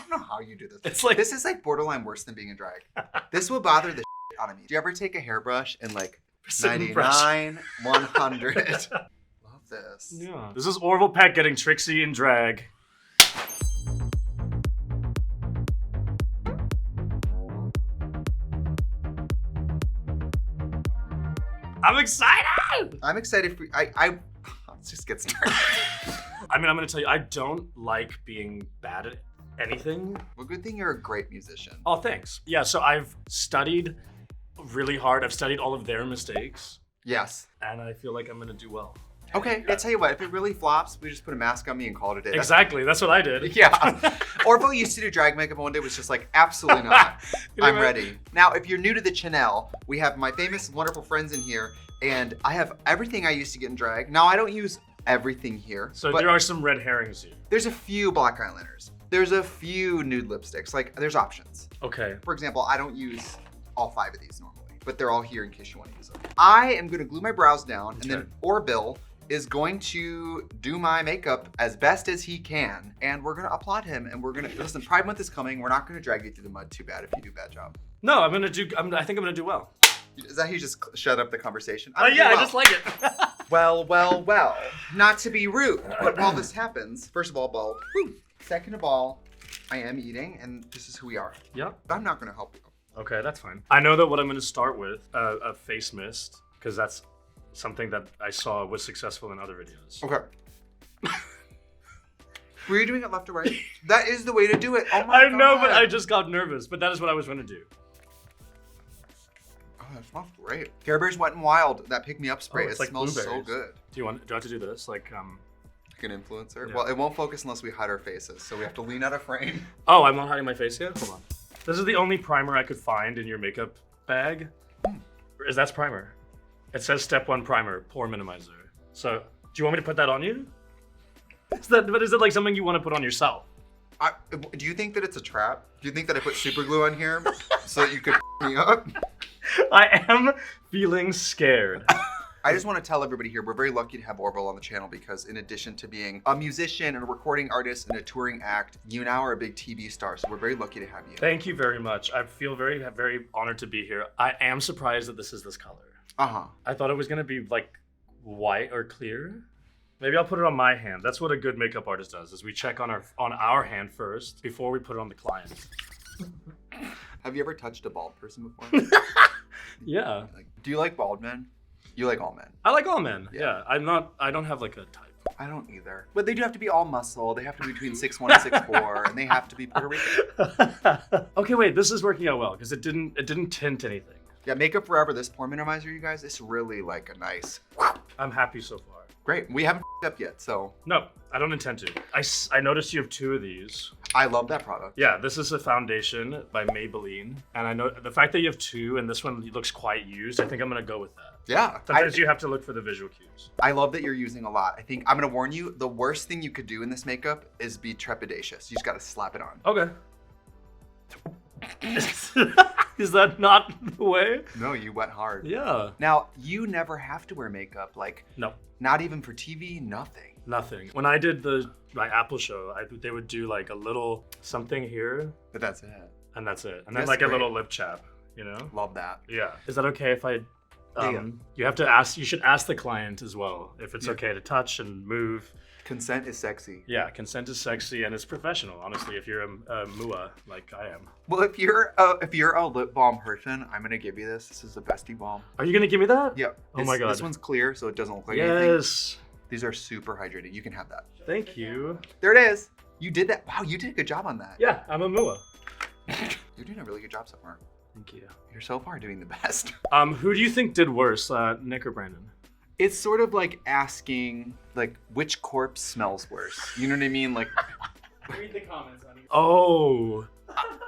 don't know how you do this. It's like this is like borderline worse than being in drag. This will bother the shit out of me. Do you ever take a hairbrush and like 99, 100? Love this. Yeah. This is Orville Peck getting Trixie in drag. I'm excited! I'm excited for let's just get started. I mean, I'm gonna tell you, I don't like being bad at anything. Well, good thing you're a great musician. Oh, thanks. Yeah, so I've studied really hard. I've studied all of their mistakes. Yes. And I feel like I'm gonna do well. Okay, I'll tell you what, if it really flops, we just put a mask on me and call it a day. Exactly, that's what I did. Yeah. Orville used to do drag makeup one day, was just like, absolutely not. I'm ready. Now, if you're new to the channel, we have my famous, wonderful friends in here, and I have everything I used to get in drag. Now, I don't use everything here. So there are some red herrings here. There's a few black eyeliners. There's a few nude lipsticks. Like, there's options. Okay. For example, I don't use all 5 of these normally, but they're all here in case you want to use them. I am gonna glue my brows down, and then Orville is going to do my makeup as best as he can, and we're gonna applaud him, and we're gonna, listen, Pride Month is coming. We're not gonna drag you through the mud too bad if you do a bad job. No, I think I'm gonna do well. Is that how you just shut up the conversation? Oh yeah, I just like it. Well, not to be rude, but while this happens, first of all, bald. Second of all, I am eating, and this is who we are. Yeah. I'm not gonna help you. Okay, that's fine. I know that what I'm gonna start with, a face mist, because that's something that I saw was successful in other videos. Okay. Were you doing it left or right? That is the way to do it. Oh my God. I know, but I just got nervous, but that is what I was gonna do. Oh, that smells great. Care Bears Wet and Wild, that pick-me-up spray. It's it like smells so blueberries. good. Do I have to do this? Like Like an influencer? Yeah. Well, it won't focus unless we hide our faces, so we have to lean out of frame. Oh, I'm not hiding my face yet? Hold on. This is the only primer I could find in your makeup bag. That's primer. It says step 1 primer, pore minimizer. So, do you want me to put that on you? But is it like something you want to put on yourself? Do you think that it's a trap? Do you think that I put super glue on here so that you could me up? I am feeling scared. I just want to tell everybody here, we're very lucky to have Orville on the channel because in addition to being a musician and a recording artist and a touring act, you now are a big TV star, so we're very lucky to have you. Thank you very much. I feel very, very honored to be here. I am surprised that this is this color. Uh-huh. I thought it was gonna be like white or clear. Maybe I'll put it on my hand. That's what a good makeup artist does, is we check on our hand first before we put it on the client. Have you ever touched a bald person before? Yeah. Do you like bald men? You like all men? I like all men. Yeah. I don't have like a type. I don't either. But they do have to be all muscle. They have to be between 6'1" and 6'4", and they have to be Puerto Rican. Okay, wait, this is working out well because it didn't tint anything. Yeah, Makeup Forever, this pore minimizer, you guys, it's really like a nice. I'm happy so far. Great. We haven't up yet, so. No, I don't intend to. I noticed you have 2 of these. I love that product. Yeah, this is a foundation by Maybelline. And I know the fact that you have 2 and this one looks quite used, I think I'm gonna go with that. Yeah. Sometimes you have to look for the visual cues. I love that you're using a lot. I think, I'm gonna warn you, the worst thing you could do in this makeup is be trepidatious. You just gotta slap it on. Okay. Is that not the way? No, you went hard. Yeah. Now, you never have to wear makeup, like, No. not even for TV, nothing. Nothing. When I did my Apple show, they would do like a little something here, But that's it. and that's it. And then That's like great. a little lip chap, you know? Love that. Yeah. Is that okay if I, Yeah. you should ask the client as well if it's okay to touch and move. Consent is sexy. Yeah, consent is sexy and it's professional, honestly, if you're a mua like I am. Well, if you're a lip balm person, I'm gonna give you this. This is the bestie balm. Are you gonna give me that? Yep. Oh my God. This one's clear, so it doesn't look like anything. Yes. These are super hydrated. You can have that. Thank you. There it is. You did that. Wow, you did a good job on that. Yeah, I'm a mua. You're doing a really good job so far. Thank you. You're so far doing the best. Who do you think did worse, Nick or Brandon? It's sort of like asking, like, which corpse smells worse. You know what I mean? Like, Read the comments, honey. Oh.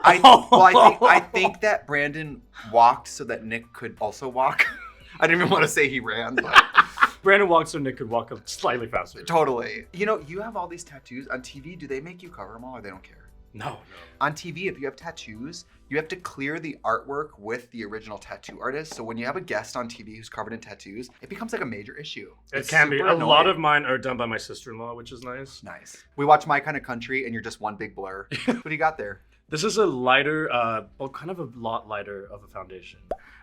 I think that Brandon walked so that Nick could also walk. I didn't even want to say he ran, but Brandon walked so Nick could walk up slightly faster. totally. You know, you have all these tattoos on TV. Do they make you cover them all, or they don't care? No. On TV, if you have tattoos, you have to clear the artwork with the original tattoo artist. So when you have a guest on TV who's covered in tattoos, it becomes like a major issue. It can be. A lot of mine are done by my sister-in-law, which is nice. Nice. We watch My Kind of Country and you're just one big blur. What do you got there? This is a lighter, kind of a lot lighter of a foundation.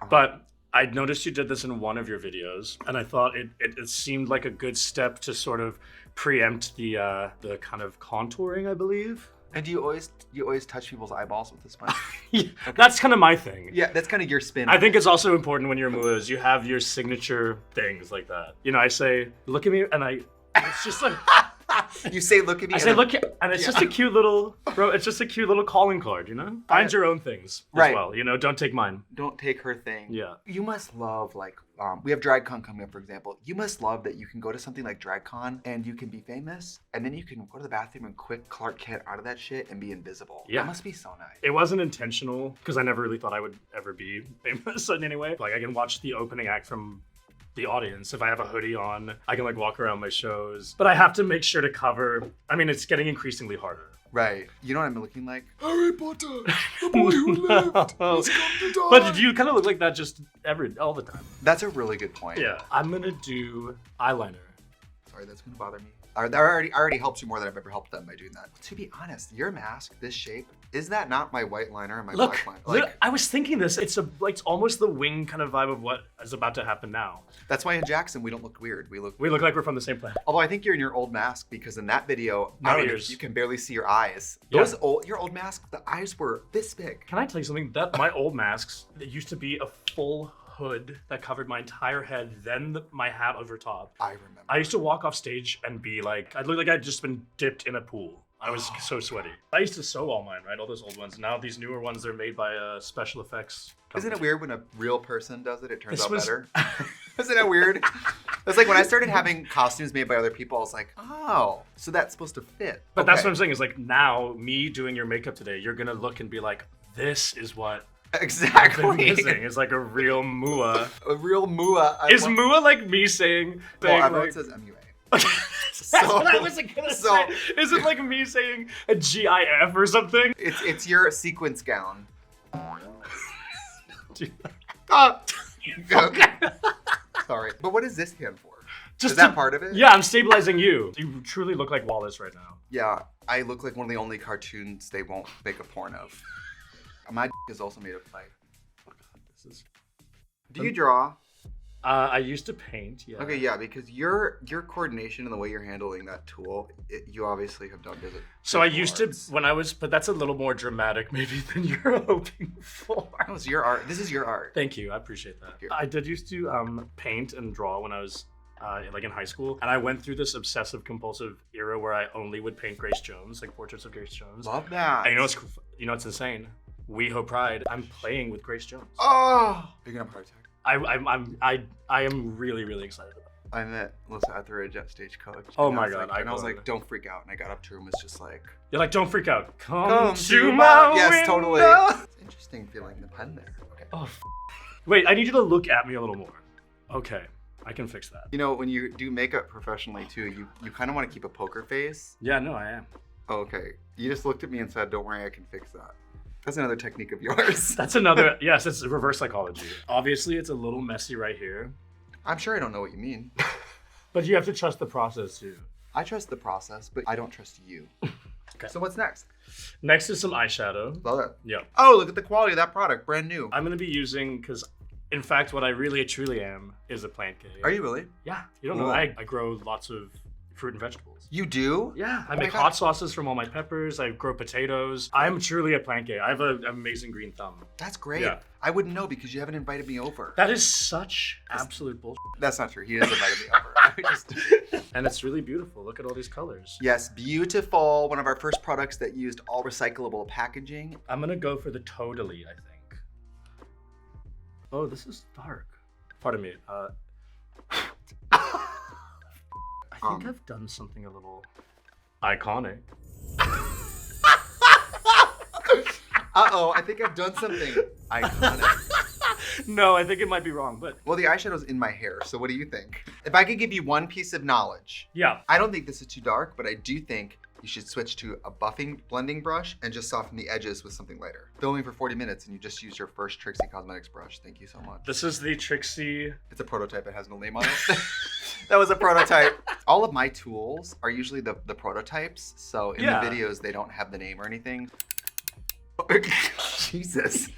But I noticed you did this in one of your videos, and I thought it seemed like a good step to sort of preempt the kind of contouring, I believe. And do you always touch people's eyeballs with this sponge? Okay. That's kind of my thing. Yeah, that's kind of your spin. I think it's also important when you're Muas, you have your signature things like that. You know, I say, look at me, and it's just like... You say, look at me. I say, look at, and it's just a cute little, bro, it's just a cute little calling card, you know? Find your own things as well, you know? Don't take mine. Don't take her thing. Yeah. You must love, like, we have DragCon coming up, for example. You must love that you can go to something like DragCon and you can be famous, and then you can go to the bathroom and quick Clark Kent out of that shit and be invisible. Yeah. That must be so nice. It wasn't intentional, because I never really thought I would ever be famous in any way. Like, I can watch the opening act from the audience. If I have a hoodie on, I can like walk around my shows, but I have to make sure to cover. I mean, it's getting increasingly harder. Right. You know what I'm looking like? Harry Potter, the boy who lived, has come to die. But you kind of look like that just all the time. That's a really good point. Yeah. I'm gonna do eyeliner. Sorry, that's gonna bother me. I already helped you more than I've ever helped them by doing that. To be honest, your mask, this shape, is that not my white liner and my black liner? Look, I was thinking this. It's almost the wing kind of vibe of what is about to happen now. That's why in Jackson we don't look weird. We look like we're from the same planet. Although I think you're in your old mask because in that video, you can barely see your eyes. Yeah. Your old mask, the eyes were this big. Can I tell you something? That my old masks, it used to be a full hood that covered my entire head, then my hat over top. I remember. I used to walk off stage and be like, I'd look like I'd just been dipped in a pool. I was so sweaty. I used to sew all mine, right? All those old ones. Now these newer ones, they're made by special effects company. Isn't it weird when a real person does it? It turns out better. Isn't it weird? It's like when I started having costumes made by other people, I was like, oh, so that's supposed to fit. But that's what I'm saying is like now, me doing your makeup today, you're gonna look and be like, this is what exactly it's like a real Mua. A real Mua. Is Mua like me saying? Well, everyone says MUA. That's what I was gonna say. Is it like me saying a GIF or something? It's your sequence gown. Sorry, but what does this stand for? Is that part of it? Yeah, I'm stabilizing you. You truly look like Wallace right now. Yeah, I look like one of the only cartoons they won't make a porn of. My is also made of clay. Oh God, this is. Do you draw? I used to paint, yeah. Okay, yeah, because your coordination and the way you're handling that tool, you obviously have done it. So I used to, but that's a little more dramatic maybe than you're hoping for. No, it's your art. This is your art. Thank you, I appreciate that. Here. I did used to paint and draw when I was like in high school, and I went through this obsessive compulsive era where I only would paint Grace Jones, like portraits of Grace Jones. Love that. And you know what's insane? WeHo Pride. I'm playing with Grace Jones. Oh, you're gonna have a heart attack. I am really, really excited about it. I met Melissa Etheridge at Stagecoach. Oh my God. I was like, don't freak out. And I got up to her and was just like... You're like, don't freak out. Come to my Yes, window. totally. It's interesting feeling the pen there. Okay. Oh, wait, I need you to look at me a little more. Okay, I can fix that. You know, when you do makeup professionally too, you kind of want to keep a poker face. Yeah, no, I am. Oh, okay. You just looked at me and said, don't worry, I can fix that. That's another technique of yours. That's another, yes, it's reverse psychology. Obviously, it's a little messy right here. I'm sure I don't know what you mean. But you have to trust the process too. I trust the process, but I don't trust you. Okay. So what's next? Next is some eyeshadow. Love it. Yeah. Oh, look at the quality of that product, brand new. I'm gonna be using, because in fact, what I really truly am is a plant gay. Are you really? Yeah. You don't know. I grow lots of fruit and vegetables. You do? Yeah, I make hot sauces from all my peppers. I grow potatoes. I'm truly a plant gay. I have an amazing green thumb. That's great. Yeah. I wouldn't know because you haven't invited me over. That is such absolute bullshit. That's not true. He has invited me over. And it's really beautiful. Look at all these colors. Yes, beautiful. One of our first products that used all recyclable packaging. I'm gonna go for the totally, I think. Oh, this is dark. Pardon me. I think I've done something a little iconic. Uh-oh, I think I've done something iconic. No, I think it might be wrong, but... Well, the eyeshadow's in my hair, so what do you think? If I could give you one piece of knowledge. Yeah. I don't think this is too dark, but I do think you should switch to a buffing blending brush and just soften the edges with something lighter. Filming for 40 minutes and you just use your first Trixie Cosmetics brush. Thank you so much. This is the Trixie. It's a prototype, it has no name on it. That was a prototype. All of my tools are usually the prototypes, so in the videos they don't have the name or anything. Jesus.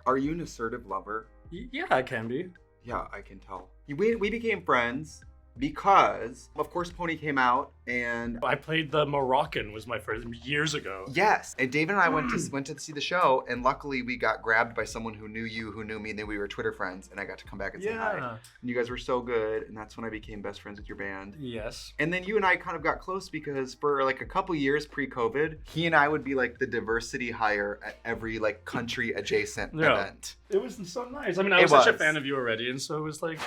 Are you an assertive lover? Yeah, I can be. Yeah, I can tell. We became friends because, of course, Pony came out and I played the Moroccan was my first years ago. Yes, and David and I went to see the show, and luckily we got grabbed by someone who knew you, who knew me, and then we were Twitter friends, and I got to come back and say hi. And you guys were so good, and that's when I became best friends with your band. Yes. And then you and I kind of got close because for like a couple years pre-COVID, he and I would be like the diversity hire at every like country adjacent event. It was so nice. I mean, I was such a fan of you already, and so it was like,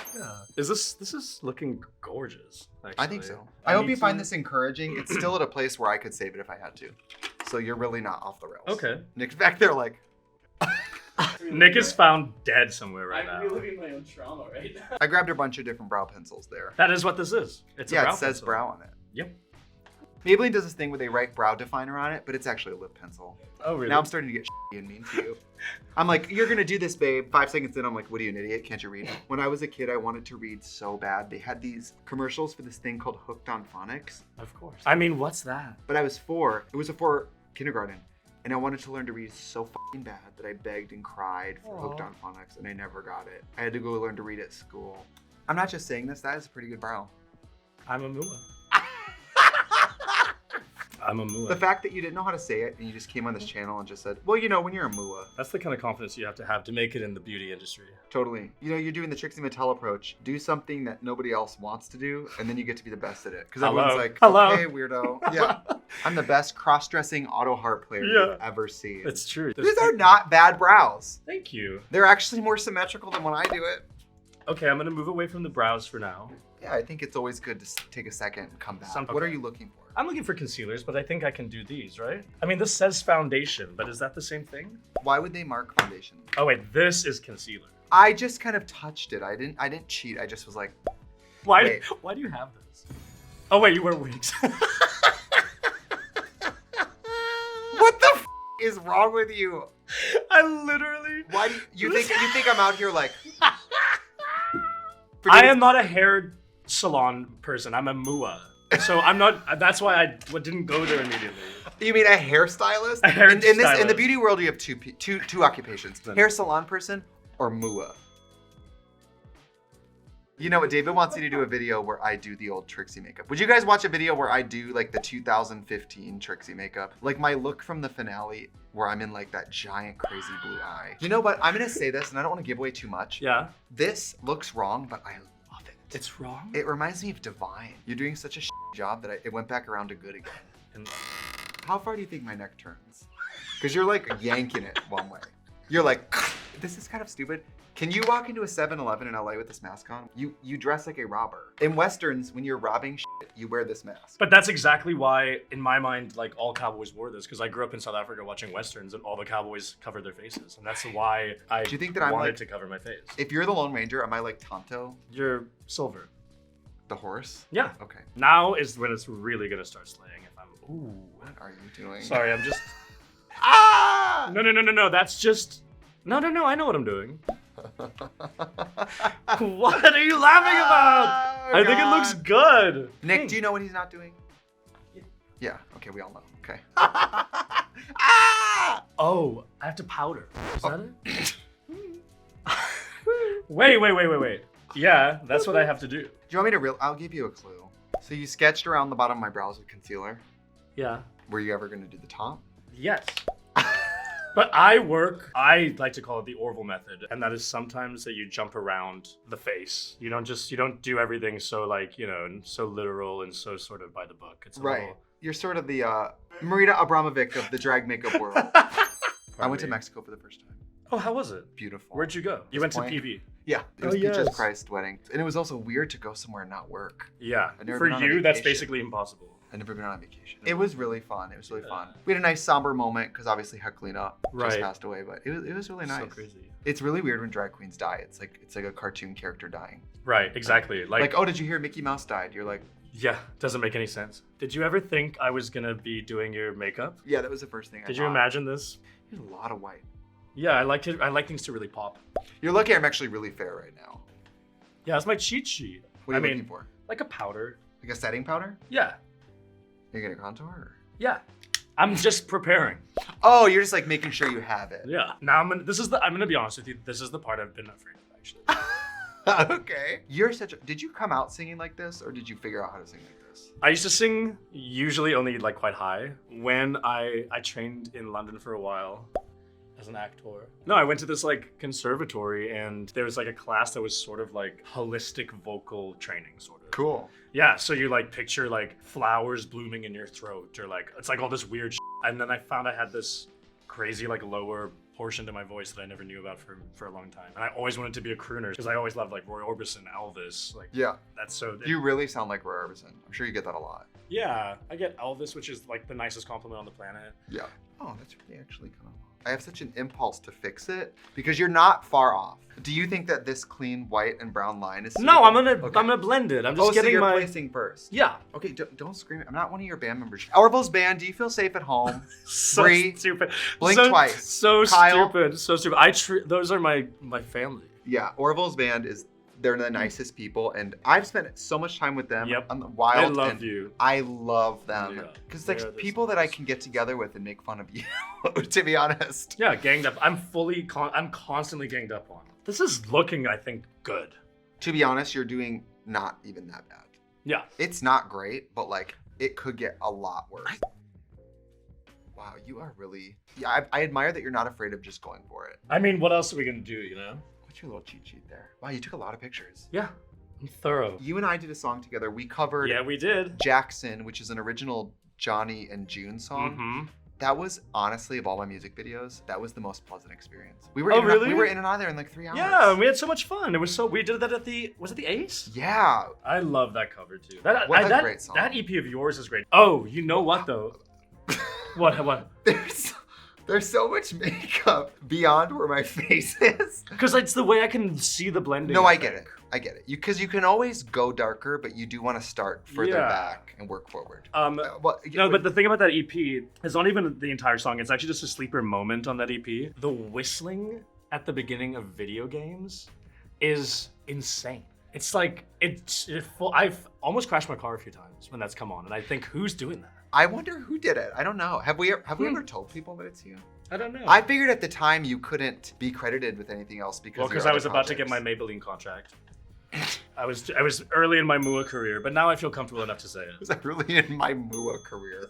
this is looking gorgeous. Actually. I think so. I hope you find this encouraging. It's still at a place where I could save it if I had to. So you're really not off the rails. Okay. Nick's back there like... Nick is found dead somewhere right now. I'm reliving my own trauma right now. I grabbed a bunch of different brow pencils there. That is what this is. It's a brow it says pencil. brow on it. Yep. Maybelline does this thing where they write brow definer on it, but it's actually a lip pencil. Oh, really? Now I'm starting to get shitty and mean to you. I'm like, you're gonna do this, babe. 5 seconds in, I'm like, what are you, an idiot? Can't you read? When I was a kid, I wanted to read so bad. They had these commercials for this thing called Hooked on Phonics. Of course. I mean, what's that? But I was 4. It was for kindergarten. And I wanted to learn to read so fucking bad that I begged and cried for Hooked on Phonics, and I never got it. I had to go learn to read at school. I'm not just saying this, that is a pretty good brow. I'm a Mua. I'm a Mua. The fact that you didn't know how to say it and you just came on this channel and just said, well, you know, when you're a Mua. That's the kind of confidence you have to make it in the beauty industry. Totally. You know, you're doing the Trixie Mattel approach. Do something that nobody else wants to do, and then you get to be the best at it. Because everyone's like, okay, weirdo. Yeah. I'm the best cross-dressing auto harp player you've ever seen. It's true. These are not bad brows. Thank you. They're actually more symmetrical than when I do it. Okay, I'm gonna move away from the brows for now. Yeah, I think it's always good to take a second and come back. What are you looking for? I'm looking for concealers, but I think I can do these, right? I mean, this says foundation, but is that the same thing? Why would they mark foundation? Oh wait, this is concealer. I just kind of touched it. I didn't cheat. I just was like, why do you have this? Oh wait, you wear wigs. What the f is wrong with you? I literally. Why do you think I'm out here like? I am not a hair salon person. I'm a Mua. So I'm not. That's why I didn't go there immediately. You mean a hairstylist? A hairstylist. In the beauty world, you have two occupations: hair salon person or Mua. You know what? David wants me to do a video where I do the old Trixie makeup. Would you guys watch a video where I do like the 2015 Trixie makeup? Like my look from the finale where I'm in like that giant crazy blue eye. You know what? I'm gonna say this and I don't want to give away too much. Yeah. This looks wrong, but I love it. It's wrong? It reminds me of Divine. You're doing such a job that it went back around to good again. And how far do you think my neck turns? Because you're like yanking it one way. You're like, this is kind of stupid. Can you walk into a 7-Eleven in LA with this mask on? You dress like a robber. In Westerns, when you're robbing shit, you wear this mask. But that's exactly why, in my mind, like all cowboys wore this, because I grew up in South Africa watching Westerns and all the cowboys covered their faces. And that's why I Do you think that I'm wanted like, to cover my face. If you're the Lone Ranger, am I like Tonto? You're Silver. The horse? Yeah. Okay. Now is when it's really gonna start slaying. If I'm, ooh. What are you doing? Sorry, I'm just. Ah! No. That's just. No. I know what I'm doing. What are you laughing about? Oh, I think it looks good. Nick, do you know what he's not doing? Yeah. Okay, we all know. Okay. Ah! Oh, I have to powder. Is that it? Wait. Yeah, that's what I have to do. Do you want me to I'll give you a clue. So you sketched around the bottom of my brows with concealer. Yeah. Were you ever going to do the top? Yes. But I like to call it the Orville method, and that is sometimes that you jump around the face. You don't do everything so like, so literal and so sort of by the book. It's a little... You're sort of the Marina Abramovic of the drag makeup world. I went to Mexico for the first time. Oh, how was it? Beautiful. Where'd you go? You went to PV. Yeah, it was Peaches Christ wedding. And it was also weird to go somewhere and not work. Yeah, for you, that's basically impossible. I've never been on a vacation. It was really fun. It was really fun. We had a nice somber moment because obviously Heklina just passed away, but it was really nice. So crazy. It's really weird when drag queens die. It's like a cartoon character dying. Right, exactly. Like, oh, did you hear Mickey Mouse died? You're like, Yeah, doesn't make any sense. Did you ever think I was gonna be doing your makeup? Yeah, that was the first thing I Did thought. you imagine this? There's a lot of white. Yeah, I like things to really pop. You're lucky I'm actually really fair right now. Yeah, that's my cheat sheet. What are you looking for? Like a powder. Like a setting powder? Yeah. You're gonna contour? Or? Yeah. I'm just preparing. Oh, you're just like making sure you have it. Yeah. Now I'm gonna be honest with you. This is the part I've been afraid of actually. Okay. You're such a, did you come out singing like this or did you figure out how to sing like this? I used to sing usually only like quite high when I trained in London for a while as an actor. No, I went to this like conservatory and there was like a class that was sort of like holistic vocal training sort of. Cool. Yeah, so you like picture like flowers blooming in your throat or like it's like all this weird and then I found I had this crazy like lower portion to my voice that I never knew about for a long time. And I always wanted to be a crooner because I always loved like Roy Orbison, Elvis. Like Yeah. that's so You really sound like Roy Orbison. I'm sure you get that a lot. yeah, I get Elvis, which is like the nicest compliment on the planet. Yeah. Oh, that's really actually kind of. I have such an impulse to fix it because you're not far off. Do you think that this clean white and brown line is? No, I'm suitable? gonna blend it. I'm just so getting you're my placing first. yeah. Okay, don't scream. I'm not one of your band members. Orville's band. Do you feel safe at home? So Bree, stupid. blink so, twice. So Kyle. stupid. So stupid. Those are my family. Yeah, Orville's band is. They're the nicest people, and I've spent so much time with them. Yep. On the wild. I love and you. I love them Yeah, because they're like the people that I can get together with and make fun of you. To be honest. Yeah, ganged up. I'm constantly ganged up on. This is looking, I think, good. To be honest, you're doing not even that bad. Yeah. It's not great, but like it could get a lot worse. Wow, you are really. Yeah, I admire that you're not afraid of just going for it. I mean, what else are we gonna do, you know? What's your little cheat sheet there? Wow, you took a lot of pictures. Yeah. I'm thorough. You and I did a song together. We covered Yeah, we did. Jackson, which is an original Johnny and June song. Mm-hmm. That was honestly, of all my music videos, that was the most pleasant experience. We were Oh, in really? we were in and out of there in like 3 hours. Yeah, we had so much fun. It was so we did that at the was it the Ace? Yeah. I love that cover too. That Great song. That EP of yours is great. Oh, you know what though? What? There's so much makeup beyond where my face is. Because it's the way I can see the blending. No, I get it. I get it. Because you can always go darker, but you do want to start further Yeah. back and work forward. But the thing about that EP is not even the entire song. It's actually just a sleeper moment on that EP. The whistling at the beginning of video games is insane. It's like I've almost crashed my car a few times when that's come on, and I think who's doing that? I wonder who did it. I don't know. Have we ever told people that it's you? I don't know. I figured at the time you couldn't be credited with anything else because I was about to get my Maybelline contract. I was early in my MUA career, but now I feel comfortable enough to say it. Was I really in my MUA career?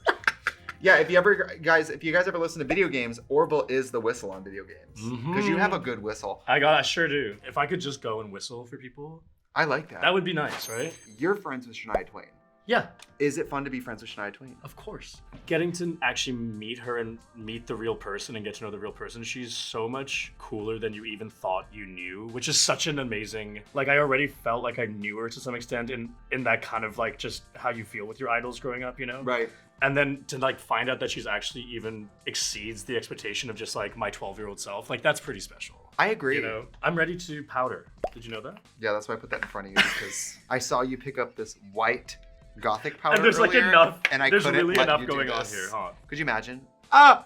Yeah, if you guys ever listen to video games, Orville is the whistle on video games because you have a good whistle. I sure do. If I could just go and whistle for people, I like that. that would be nice, right? You're friends with Shania Twain. Yeah, Is it fun to be friends with Shania Twain? of course. Getting to actually meet her and meet the real person and get to know the real person, she's so much cooler than you even thought you knew, which is such an amazing, like I already felt like I knew her to some extent in that kind of like just how you feel with your idols growing up, you know? Right. And then to like find out that she's actually even exceeds the expectation of just like my 12-year-old self, like that's pretty special. I agree. You know, I'm ready to powder. Did you know that? Yeah, that's why I put that in front of you because I saw you pick up this white Gothic powder And there's like earlier, enough. and I there's couldn't really let enough you do going on this. here, huh? Could you imagine? Ah,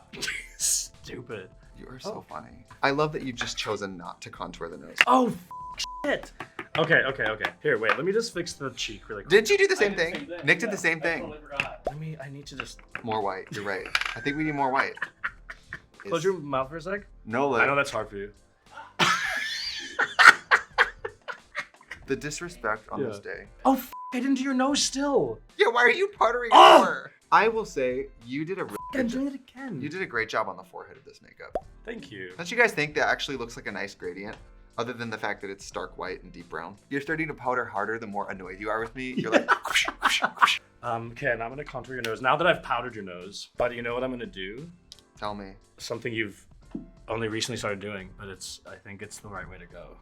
stupid. You are so funny. I love that you've just chosen not to contour the nose. Oh, shit. Okay. Here, wait. Let me just fix the cheek really quick. Did you do the I same did the thing? same thing. Nick did the Yeah, same I thing. totally forgot. I need to just More white. You're right. I think we need more white. close your mouth for a sec. No, I know that's hard for you. the disrespect on this Yeah. day. Oh, I didn't do your nose still. Yeah, why are you powdering Oh! more? I will say you did a really I'm good doing job. it again. You did a great job on the forehead of this makeup. Thank you. Don't you guys think that actually looks like a nice gradient? Other than the fact that it's stark white and deep brown. You're starting to powder harder the more annoyed you are with me. You're like, whoosh, whoosh, whoosh. Okay, now I'm gonna contour your nose. Now that I've powdered your nose, but you know what I'm gonna do? Tell me. Something you've only recently started doing, but I think it's the right way to go.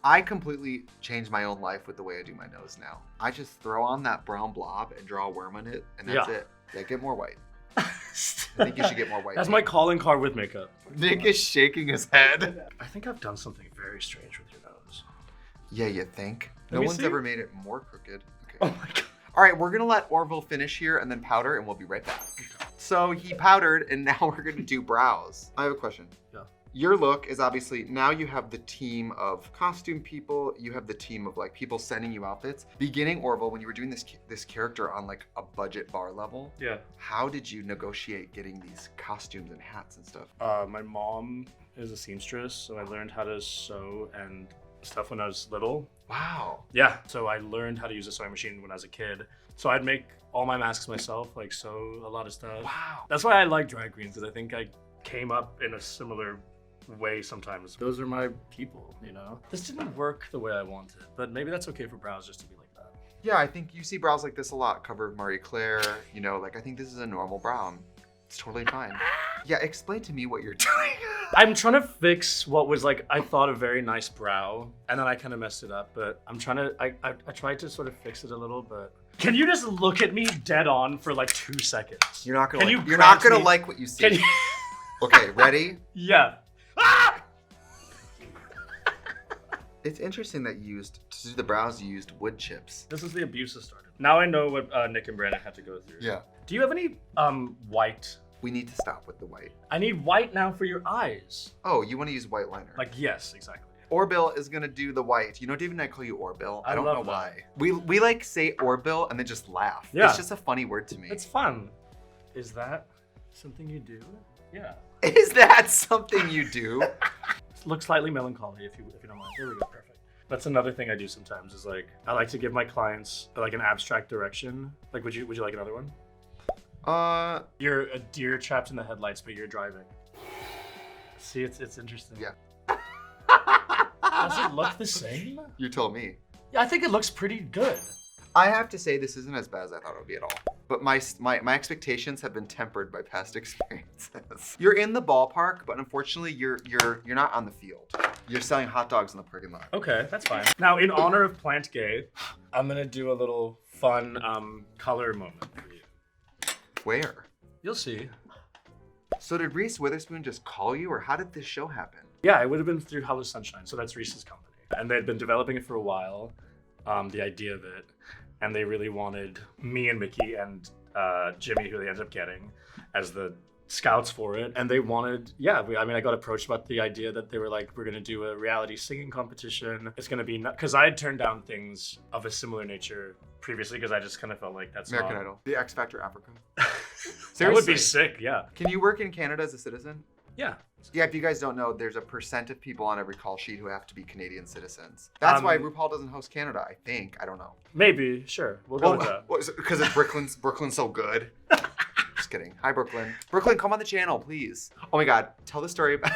I completely changed my own life with the way I do my nose now. I just throw on that brown blob and draw a worm on it, and that's Yeah. it. Yeah, get more white. I think you should get more white. That's my calling card with makeup. Nick is shaking his head. I think I've done something very strange with your nose. Yeah, you think? Let No me one's see. ever made it more crooked. Okay. Oh my god. All right, we're gonna let Orville finish here and then powder, and we'll be right back. So he powdered, and now we're gonna do brows. I have a question. Yeah. Your look is obviously, now you have the team of costume people, you have the team of like people sending you outfits. Beginning Orville, when you were doing this character on like a budget bar level, Yeah. how did you negotiate getting these costumes and hats and stuff? My mom is a seamstress, so I learned how to sew and stuff when I was little. Wow. Yeah, so I learned how to use a sewing machine when I was a kid. So I'd make all my masks myself, like sew a lot of stuff. Wow. That's why I like drag queens, because I think I came up in a similar way sometimes. Those are my people, you know? This didn't work the way I wanted, but maybe that's okay for brows just to be like that. Yeah, I think you see brows like this a lot. Cover of Marie Claire, you know, like I think this is a normal brow. It's totally fine. Yeah, explain to me what you're doing. I'm trying to fix what was like, I thought a very nice brow, and then I kind of messed it up, but I'm trying to, I tried to sort of fix it a little, but. Can you just look at me dead on for like 2 seconds? You're not gonna, Can you're not gonna me- like what you see. Can you? Okay, ready? Yeah. Ah! It's interesting that you used, to do the brows, you used wood chips. This is the abuse that started. Now I know what Nick and Brandon had to go through. Yeah. Do you have any white? We need to stop with the white. I need white now for your eyes. Oh, you wanna use white liner. Like, yes, exactly. Orville is gonna do the white. You know, David and I call you Orville. I don't love know that. why. We like say Orville and then just laugh. Yeah. It's just a funny word to me. It's fun. Is that something you do? Yeah. Is that something you do? Look slightly melancholy if you don't mind. There we go, perfect. That's another thing I do sometimes is like, I like to give my clients like an abstract direction. Like, would you like another one? You're a deer trapped in the headlights, but you're driving. See, it's interesting. Yeah. Does it look the same? You told me. Yeah, I think it looks pretty good. I have to say this isn't as bad as I thought it would be at all. But my expectations have been tempered by past experiences. You're in the ballpark, but unfortunately you're not on the field. You're selling hot dogs in the parking lot. Okay, that's fine. Now, in honor of Plant Gay, I'm gonna do a little fun color moment for you. Where? You'll see. So did Reese Witherspoon just call you, or how did this show happen? Yeah, it would have been through Hello Sunshine, so that's Reese's company. And they'd been developing it for a while, the idea of it, and they really wanted me and Mickey and Jimmy, who they ended up getting, as the scouts for it. And they wanted, I got approached about the idea that they were like, we're gonna do a reality singing competition. It's gonna be, because I had turned down things of a similar nature previously, because I just kind of felt like that's American not... Idol. The X Factor Africa. That would be sick, yeah. Can you work in Canada as a citizen? Yeah. Yeah, if you guys don't know, there's a percent of people on every call sheet who have to be Canadian citizens. That's why RuPaul doesn't host Canada, I think. I don't know. Maybe, sure. We'll go with that. Because Brooklyn's so good. Just kidding. Hi, Brooklyn. Brooklyn, come on the channel, please. Oh my God, tell the story about...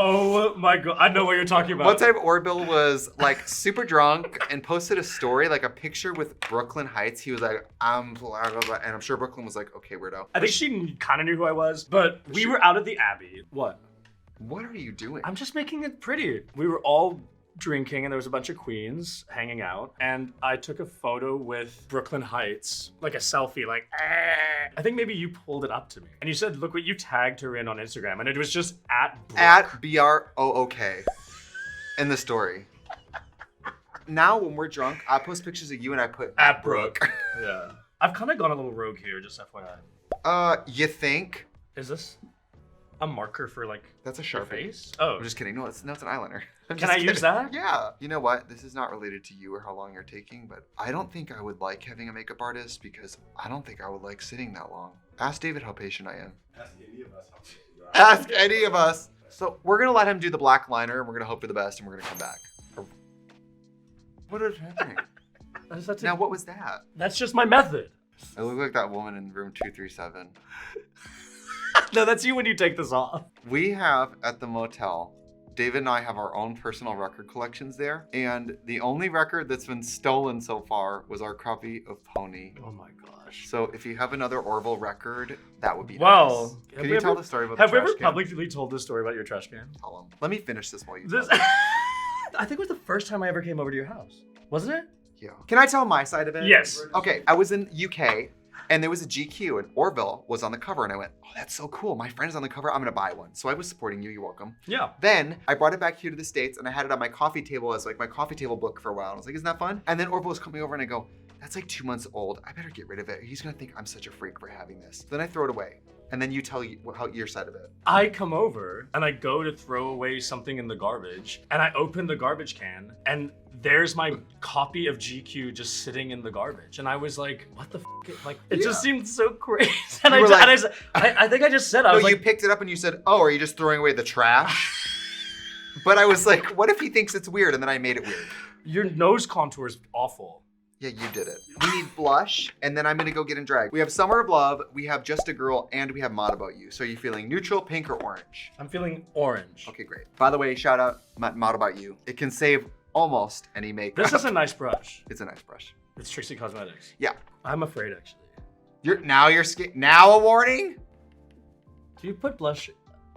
Oh my God, I know what you're talking about. One time Orville was like super drunk and posted a story, like a picture with Brooklyn Heights. He was like, I'm blah, blah, blah. And I'm sure Brooklyn was like, okay, weirdo. I think she kind of knew who I was, but we were out at the Abbey. What? What are you doing? I'm just making it pretty. We were all drinking and there was a bunch of queens hanging out, and I took a photo with Brooklyn Heights, like a selfie, like, I think maybe you pulled it up to me. And you said, look what you tagged her in on Instagram, and it was just at Brooke. At BROOK in the story. Now when we're drunk, I post pictures of you and I put At Brooke. Yeah. I've kind of gone a little rogue here, just FYI. You think? Is this a marker for like That's a your Sharpie. face? Oh. I'm just kidding. No, it's an eyeliner. Can I use that? Yeah. You know what? This is not related to you or how long you're taking, but I don't think I would like having a makeup artist because I don't think I would like sitting that long. Ask David how patient I am. Ask any of us how patient you are. Ask any of us. So we're gonna let him do the black liner and we're gonna hope for the best and we're gonna come back. What is happening? Now what was that? That's just my method. I look like that woman in room 237. No, that's you when you take this off. We have at the motel, David and I have our own personal record collections there. And the only record that's been stolen so far was our copy of Pony. Oh my gosh. So if you have another Orville record, that would be Well, nice. Can you tell the story about the Have we trash ever can? publicly told this story about your trash can? Tell him. Let me finish this while you This, tell him. I think it was the first time I ever came over to your house. Wasn't it? Yeah. Can I tell my side of it? Yes. Okay, I was in UK and there was a GQ and Orville was on the cover and I went, oh, that's so cool. My friend's on the cover. I'm gonna buy one. So I was supporting you. You're welcome. Yeah. Then I brought it back here to the States and I had it on my coffee table as like my coffee table book for a while. And I was like, isn't that fun? And then Orville was coming over and I go, that's like 2 months old. I better get rid of it. He's gonna think I'm such a freak for having this. Then I throw it away. And then you tell your side of it. I come over and I go to throw away something in the garbage and I open the garbage can and there's my copy of GQ just sitting in the garbage. And I was like, what the f? Like, it just seemed so crazy. And I think I just said, I was you like, picked it up and you said, oh, are you just throwing away the trash? But I was like, what if he thinks it's weird? And then I made it weird. your nose contour is awful. Yeah, you did it. We need blush, and then I'm gonna go get in drag. We have Summer of Love, we have Just a Girl, and we have Mod About You. So are you feeling neutral, pink, or orange? I'm feeling orange. Okay, great. By the way, shout out Mod About You. It can save almost any makeup. This is a nice brush. It's a nice brush. It's Trixie Cosmetics. Yeah. I'm afraid, actually. Now a warning? Do you put blush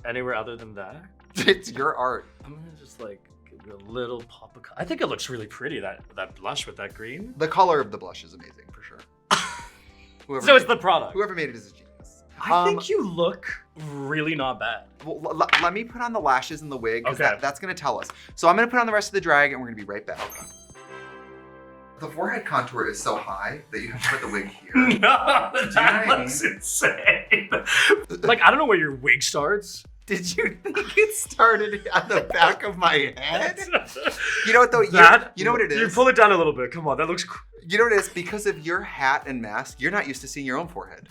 anywhere other than that? It's your art. I'm gonna just like give it a little pop of color. I think it looks really pretty, that blush with that green. The color of the blush is amazing, for sure. So it's the product. Whoever made it is a genius. I think you look really not bad. Well, let me put on the lashes and the wig, because Okay. that's gonna tell us. So I'm gonna put on the rest of the drag, and we're gonna be right back. The forehead contour is so high that you have to put the wig here. No, Do you know what I mean? looks insane. Like, I don't know where your wig starts. Did you think it started on the back of my head? You know what though? You know what it is? You pull it down a little bit. Come on, that looks. You know what it is? Because of your hat and mask, you're not used to seeing your own forehead.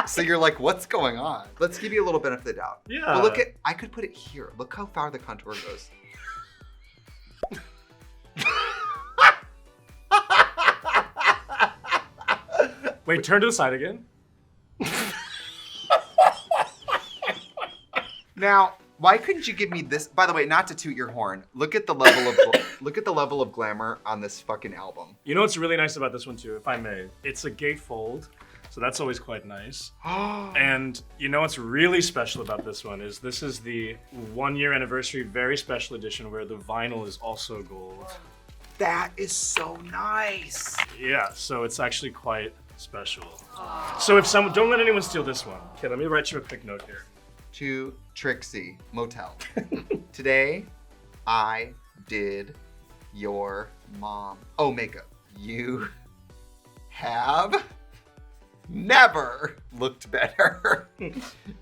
So you're like, what's going on? Let's give you a little benefit of the doubt. Yeah. But look at, I could put it here. Look how far the contour goes. Wait, turn to the side again. Now, why couldn't you give me this? By the way, not to toot your horn. Look at the level of glamour on this fucking album. You know what's really nice about this one too, if I may? It's a gatefold, so that's always quite nice. And you know what's really special about this one is this is the 1-year anniversary very special edition where the vinyl is also gold. That is so nice. Yeah, so it's actually quite special. So if someone, don't let anyone steal this one. Okay, let me write you a quick note here. To Trixie Mattel. Today, I did your mom. Oh, makeup. You have never looked better. You're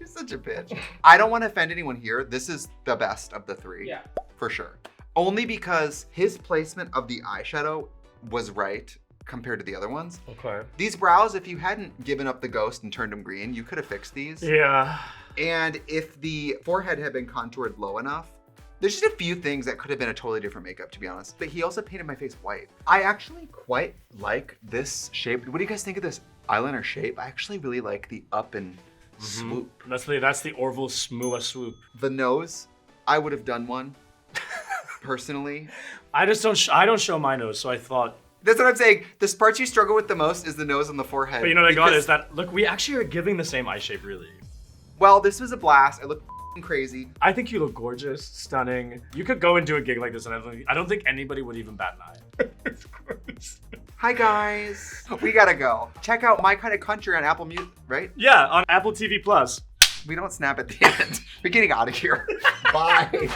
such a bitch. I don't want to offend anyone here. This is the best of the three. Yeah. For sure. Only because his placement of the eyeshadow was right compared to the other ones. Okay. These brows, if you hadn't given up the ghost and turned them green, you could have fixed these. Yeah. And if the forehead had been contoured low enough, there's just a few things that could have been a totally different makeup, to be honest. But he also painted my face white. I actually quite like this shape. What do you guys think of this eyeliner shape? I actually really like the up and swoop. That's the Orville swoop. The nose, I would have done one, personally. I don't show my nose, so I thought. That's what I'm saying. The parts you struggle with the most is the nose and the forehead. But you know what I got is that, look, we actually are giving the same eye shape, really. Well, this was a blast. I look crazy. I think you look gorgeous, stunning. You could go and do a gig like this, and I don't think anybody would even bat an eye. Hi guys. We gotta go. Check out My Kind of Country on Apple Music, right? Yeah, on Apple TV Plus. We don't snap at the end. We're getting out of here. Bye.